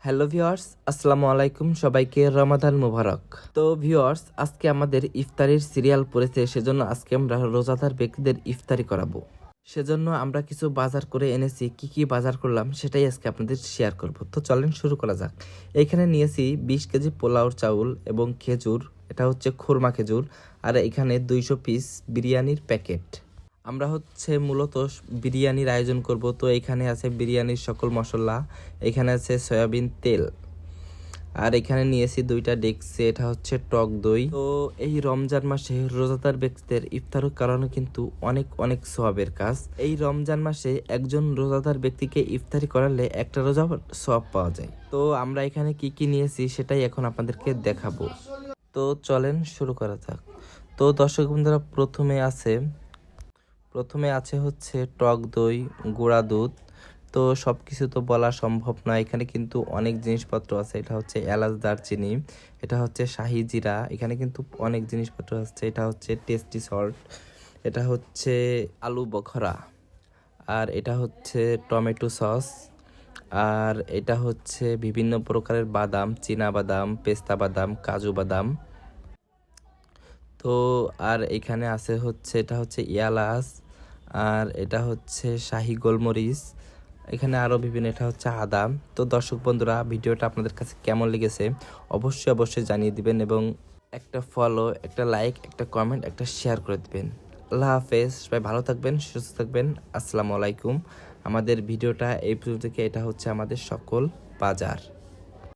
Hello viewers, আসসালামু আলাইকুম। সবাইকে রমাদান মুবারক। তো ভিউয়ার্স, আজকে আমাদের ইফতারির সিরিয়াল পড়েছে, সেজন্য আজকে আমরা রোজাদার ব্যক্তিদের ইফতারি করাবো। সেজন্য আমরা কিছু বাজার করে এনেছি। কি কি বাজার করলাম সেটাই আজকে আপনাদের শেয়ার করব। তো চলেন শুরু করা যাক। এখানে নিয়েছি 20 কেজি পোলাওর চাউল এবং খেজুর, এটা হচ্ছে খুরমা খেজুর। আর এখানে 200 পিস বিরিয়ানির প্যাকেট। আমরা মূলত বিরিয়ানির আয়োজন করব, তো এখানে আছে বিরিয়ানির সকল মশলা, এখানে আছে সয়াবিন তেল, আর এখানে নিয়েছি 2টা ডেকচি, এটা হচ্ছে টক দই। তো এই রমজান মাসে রোজাদার ব্যক্তিদের ইফতার করানো কিন্তু অনেক অনেক সওয়াবের কাজ। এই রমজান মাসে একজন রোজাদার ব্যক্তিকে ইফতারি করালে একটা রোজা সওয়াব পাওয়া যায়। তো আমরা এখানে কি কি নিয়েছি সেটাই এখন আপনাদেরকে দেখাবো। তো চলেন শুরু করা যাক। তো দর্শক বন্ধুরা, প্রথমে আছে হচ্ছে টক দই, গুঁড়া দুধ। তো সব কিছু তো বলা সম্ভব নয়, এখানে কিন্তু অনেক জিনিসপত্র আছে। এটা হচ্ছে এলাচ, দারচিনি, এটা হচ্ছে শাহি জিরা, এখানে কিন্তু অনেক জিনিসপত্র আছে। এটা হচ্ছে টেস্টি সল্ট, এটা হচ্ছে আলু বখরা, আর এটা হচ্ছে টমেটো সস, আর এটা হচ্ছে বিভিন্ন প্রকারের বাদাম, চীনা বাদাম, পেস্তা বাদাম, কাজু বাদাম। তো আর এখানে আছে হচ্ছে, এটা হচ্ছে ইয়ালাচ, আর এটা হচ্ছে শাহি গোলমরিচ, এখানে আরও বিভিন্ন, এটা হচ্ছে আদা। তো দর্শক বন্ধুরা, ভিডিওটা আপনাদের কাছে কেমন লেগেছে অবশ্যই অবশ্যই জানিয়ে দিবেন, এবং একটা ফলো, একটা লাইক, একটা কমেন্ট, একটা শেয়ার করে দিবেন। আল্লাহ হাফেজ, সবাই ভালো থাকবেন, সুস্থ থাকবেন। আসসালামু আলাইকুম। আমাদের ভিডিওটা এই পর্যন্ত থেকে। এটা হচ্ছে আমাদের সকল বাজার।